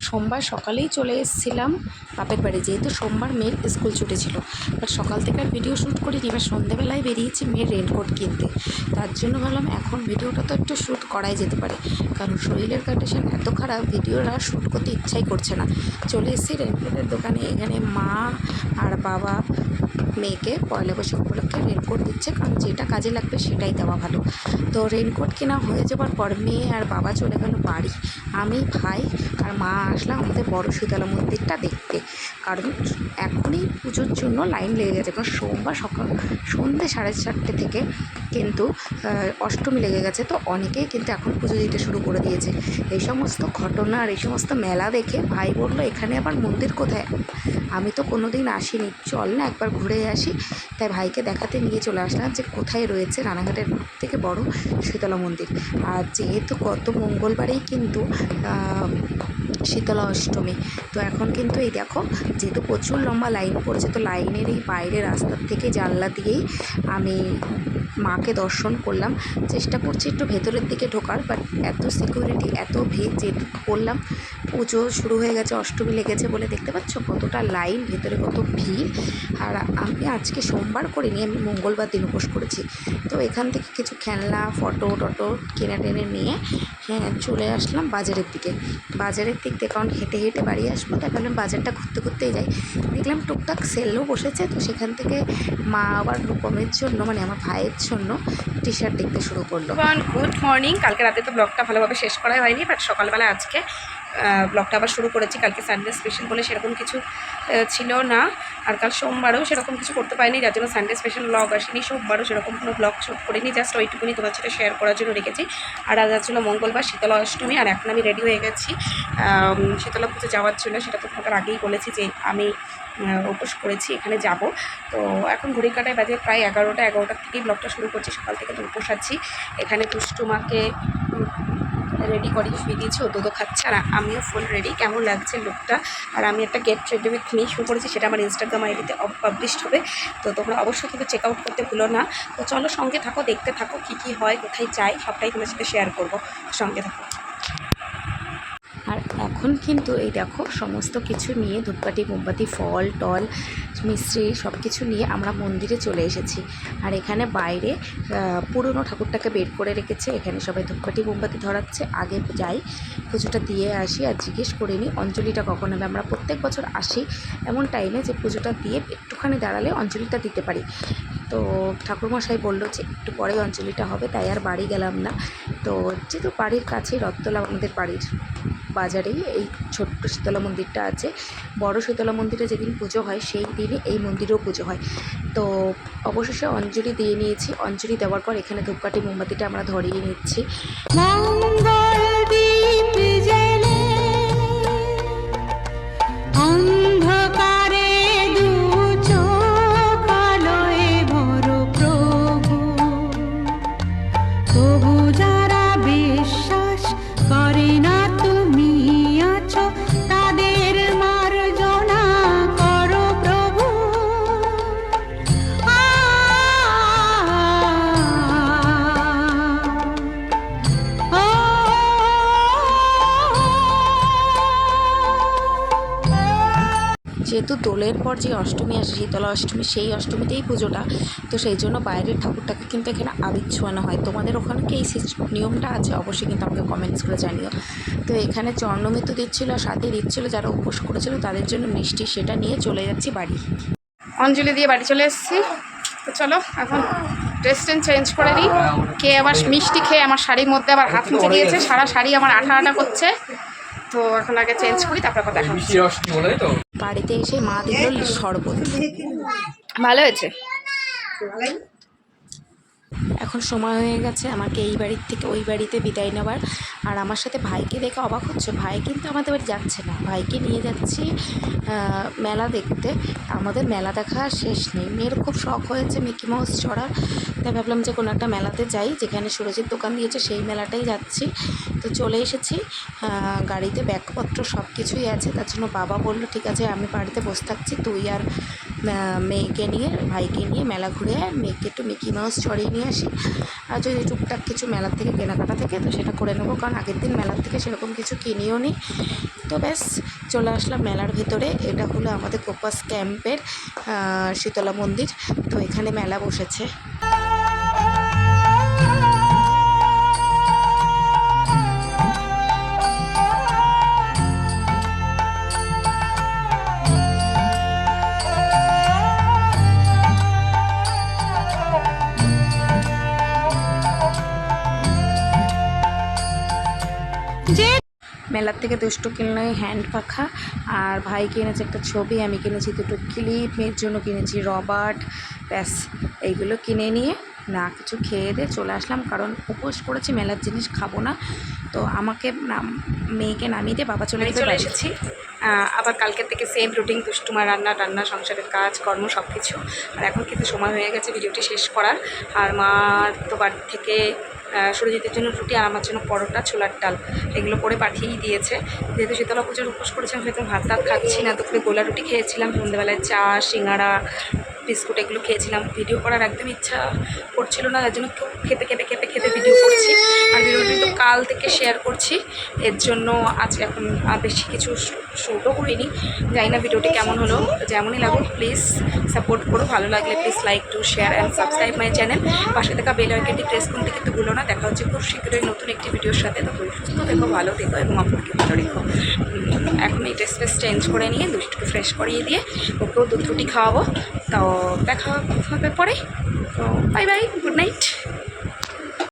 সোমবার সকালেই চলে এসেছিলাম বাপের বাড়ি, যেহেতু সোমবার মেয়ের স্কুল ছুটি ছিল। বাট সকাল থেকে আর ভিডিও শ্যুট করিনি, এবার সন্ধ্যেবেলায় বেরিয়েছি মেয়ের রেনকোট কিনতে। তার জন্য ভাবলাম এখন ভিডিওটা তো একটু শ্যুট করাই যেতে পারে, কারণ শরীরের কন্ডিশন এত খারাপ, ভিডিওটা শ্যুট করতে ইচ্ছাই করছে না। চলে এসেছি রেনকোটের দোকানে। এখানে মা আর বাবা মেয়েকে পয়লা বৈশাখ উপলক্ষে রেনকোট দিচ্ছে, কারণ যেটা কাজে লাগবে সেটাই দেওয়া ভালো। তো রেনকোট কেনা হয়ে যাওয়ার পর মেয়ে আর বাবা চলে গেল বাড়ি। আমি, ভাই আর মা আসলাম আমাদের বড় শীতলা মন্দিরটা দেখতে, কারণ এখনই পুজোর জন্য লাইন লেগে গেছে। কারণ সোমবার সকাল সন্ধ্যে 4:30 থেকে কিন্তু অষ্টমী লেগে গেছে, তো অনেকেই কিন্তু এখন পুজো দিতে শুরু করে দিয়েছে। এই সমস্ত ঘটনা আর এই সমস্ত মেলা দেখে ভাই বললো এখানে আবার মন্দির কোথায়, আমি তো কোনো দিন আসিনি, চল না একবার ঘুরে আসি। তাই ভাইকে দেখাতে নিয়ে চলে আসলাম যে কোথায় রয়েছে রানাঘাটের থেকে বড় শীতলা মন্দির। আর যেহেতু গত মঙ্গলবারেই কিন্তু শীতলা অষ্টমী, তো এখন কিন্তু এই দেখো যেহেতু প্রচুর লম্বা লাইন পড়েছে, তো লাইনের এই বাইরে রাস্তার থেকে জানলা দিয়েই আমি মাকে দর্শন করলাম। চেষ্টা করছি একটু ভেতরের দিকে ঢোকার, বাট এত সিকিউরিটি, এত ভিড়, যেহেতু বললাম পুজো শুরু হয়ে গেছে, অষ্টমী লেগেছে বলে দেখতে পাচ্ছ কতটা লাইন, ভেতরে কত ভিড়। আর আমি আজকে সোমবার করিনি, আমি মঙ্গলবার দিন উপোস করেছি। তো এখান থেকে কিছু খেলনা, ফটো টটো কিনে টেনে নিয়ে চলে আসলাম বাজারের দিকে। বাজারের দিক দিয়ে কারণ হেঁটে হেঁটে বাড়ি আসবো, তাই ভাবলাম বাজারটা ঘুরতে ঘুরতেই যাই। দেখলাম টুকটাক সেলও বসেছে, তো সেখান থেকে মা আবার রূপমের জন্য, মানে আমার ভাইয়ের জন্য টি শার্ট দেখতে শুরু করলো। Good morning. কালকে রাতে তো ব্লগটা ভালোভাবে শেষ করাই হয়নি, বাট সকালবেলা আজকে ব্লগটা আবার শুরু করেছি। কালকে সানডে স্পেশাল বলে সেরকম কিছু ছিল না, আর কাল সোমবারও সেরকম কিছু করতে পারিনি, যার জন্য সানডে স্পেশাল ব্লগ আসেনি। সোমবারও সেরকম কোনো ব্লগ শ্যুট করিনি, জাস্ট ওইটুকুনি তোমার সাথে শেয়ার করার জন্য রেখেছি। আর আজ ছিল মঙ্গলবার, শীতলা অষ্টমী। আর এখন আমি রেডি হয়ে গেছি শীতলা পুজো যাওয়ার জন্য। সেটা তো তোমাকে আগেই বলেছি যে আমি উপোস করেছি, এখানে যাব। তো এখন ঘড়ি কাটায় বাজে প্রায় 11টার থেকেই ব্লগটা শুরু করছি। সকাল থেকে তো উপোস আছি। এখানে দুষ্টুমাকে রেডি করে শুয়ে দিয়েছি, ও দুধও খাচ্ছে, আর আমিও ফুল রেডি। কেমন লাগছে লুকটা? আর আমি একটা গেট রেডি উইথ মি শুরু করেছি, সেটা আমার ইনস্টাগ্রাম আইডিতে পাবলিশড হবে, তো তোমরা অবশ্যই কিন্তু চেক আউট করতে ভুলো না। তো চলো সঙ্গে থাকো, দেখতে থাকো কী কী হয়, কোথায় যাই, সবটাই তোমার সাথে শেয়ার করবো, সঙ্গে থাকো। আর এখন কিন্তু এই দেখো সমস্ত কিছু নিয়ে, ধূপকাঠি, মোমবাতি, ফল টল, মিস্ত্রি সব কিছু নিয়ে আমরা মন্দিরে চলে এসেছি। আর এখানে বাইরে পুরনো ঠাকুরটাকে বের করে রেখেছে, এখানে সবাই ধূপকাঠি মোমবাতি ধরাচ্ছে। আগে যাই পুজোটা দিয়ে আসি, আর জিজ্ঞেস করে নিই অঞ্জলিটা কখন হবে। আমরা প্রত্যেক বছর আসি এমন টাইমে যে পুজোটা দিয়ে একটুখানি দাঁড়ালে অঞ্জলিটা দিতে পারি। তো ঠাকুরমশাই বললো যে একটু পরে অঞ্জলিটা হবে, তাই আর বাড়ি গেলাম না। তো যেহেতু বাড়ির কাছেই রথতলা, আমাদের বাড়ির বাজারেই এই ছোট্ট শীতলা মন্দিরটা আছে। বড় শীতলা মন্দিরে যেদিন পুজো হয় সেই দিনই এই মন্দিরেও পুজো হয়। তো অবশেষে অঞ্জলি দিয়ে নিয়েছি। অঞ্জলি দেওয়ার পর এখানে ধূপকাঠি মোমবাতিটা আমরা ধরিয়ে নিচ্ছি। যেহেতু দোলের পর যে অষ্টমী আসে, শীতলা অষ্টমী, সেই অষ্টমীতেই পুজোটা, তো সেই জন্য বাইরের ঠাকুরটাকে কিন্তু এখানে আবির ছোঁয়ানো হয়। তোমাদের ওখানে কি এই নিয়মটা আছে? অবশ্যই কিন্তু আমাকে কমেন্টস করে জানিও। তো এখানে চর্ণমিত দিচ্ছিলো, সাথে দিচ্ছিলো যারা উপোস করেছিল তাদের জন্য মিষ্টি, সেটা নিয়ে চলে যাচ্ছি বাড়ি। অঞ্জলি দিয়ে বাড়ি চলে এসেছি। তো চলো এখন ড্রেস চেঞ্জ করে নিই। খেয়ে আবার মিষ্টি খেয়ে আমার শাড়ির মধ্যে আবার হাত মুছে দিয়েছে, সারা শাড়ি আমার আঠা আঠা করছে। তো এখন আগে চেঞ্জ করি, তারপর কথা হবে। বাড়িতে এসে মা দিল শরবত, ভালো হয়েছে। এখন সময় হয়ে গেছে আমাকে এই বাড়ির থেকে ওই বাড়িতে বিদায় নেওয়ার। আর আমার সাথে ভাইকে দেখে অবাক হচ্ছে, ভাই কিন্তু আমাদের বাড়ি যাচ্ছে না, ভাইকে নিয়ে যাচ্ছি মেলা দেখতে। আমাদের মেলা দেখা শেষ নেই, মেয়ের খুব শখ হয়েছে মিকি মাউস চড়ার, তাই ভাবলাম যে কোনো একটা মেলাতে যাই, যেখানে সুরজের দোকান দিয়েছে সেই মেলাটাই যাচ্ছি। তো চলে এসেছি, গাড়িতে ব্যাগপত্র সব কিছুই আছে। তার জন্য বাবা বললো ঠিক আছে আমি বাড়িতে বসে থাকছি, তুই আর মেয়েকে নিয়ে ভাইকে নিয়ে মেলা ঘুরে মেয়েকে একটু মিকি মাউস চড়িয়ে নিয়ে আসি। আর যদি টুকটাক কিছু মেলার থেকে কেনাকাটা থাকে তো সেটা করে নেবো, কারণ আগের দিন মেলার থেকে সেরকম কিছু কিনিও নি। তো ব্যাস চলে আসলাম মেলার ভেতরে। এটা হলো আমাদের কোপাস ক্যাম্পের শীতলা মন্দির। তো এখানে মেলা বসেছে। মেলার থেকে দুষ্টু কিনলো হ্যান্ড পাখা, আর ভাই কিনেছে একটা ছবি, আমি কিনেছি দুটো ক্লিপ, মেয়ের জন্য কিনেছি রবার্ট। ব্যাস এইগুলো কিনে নিয়ে না কিছু খেয়ে দিয়ে চলে আসলাম, কারণ উপোস করেছি, মেলার জিনিস খাবো না। তো আমাকে মেয়েকে নামিয়ে দিয়ে বাবা চলে এসেছি। আবার কালকের থেকে সেম রুটিন, দুষ্টুমা রান্না সংসারের কাজ কর্ম সব কিছু। আর এখন কিন্তু সময় হয়ে গেছে ভিডিওটি শেষ করার। আর মার তো বাড়ি থেকে সুরজিতের জন্য রুটি আর আমার জন্য পরোটা ছোলার ডাল এগুলো করে পাঠিয়েই দিয়েছে। যেহেতু শীতলা পুজোর উপোস করেছিলাম সেহেতু ভাত খাচ্ছি না, দুপুরে গোলা রুটি খেয়েছিলাম, সন্ধ্যেবেলায় চা সিঙ্গাড়া বিস্কুট এগুলো খেয়েছিলাম। ভিডিও করার একদম ইচ্ছা করছিল না, তার জন্য খেতে ভিডিও করছি। আর ভিডিওটি তো কাল থেকে শেয়ার করছি, এর জন্য আজকে এখন বেশি কিছু শ্যুটও করিনি। জানি না ভিডিওটি কেমন হলো, যেমনই লাগুক প্লিজ সাপোর্ট করো। ভালো লাগলে please like to share and subscribe my channel. পাশে থাকা বেল আইকনটি প্রেস করতে কিন্তু ভুলো না। দেখা হচ্ছে খুব শীঘ্রই নতুন একটি ভিডিওর সাথে। তো সুস্থ থেকো, ভালো থেকো এবং আপনাকে ভালো রেখো। এখন এই ড্রেস ফ্রেস চেঞ্জ করে নিয়ে দুষ্টুকে ফ্রেশ করিয়ে দিয়ে ওকেও দুধ রুটি খাওয়াবো। তো দেখা হবে পরে। তো বাই বাই, গুড নাইট।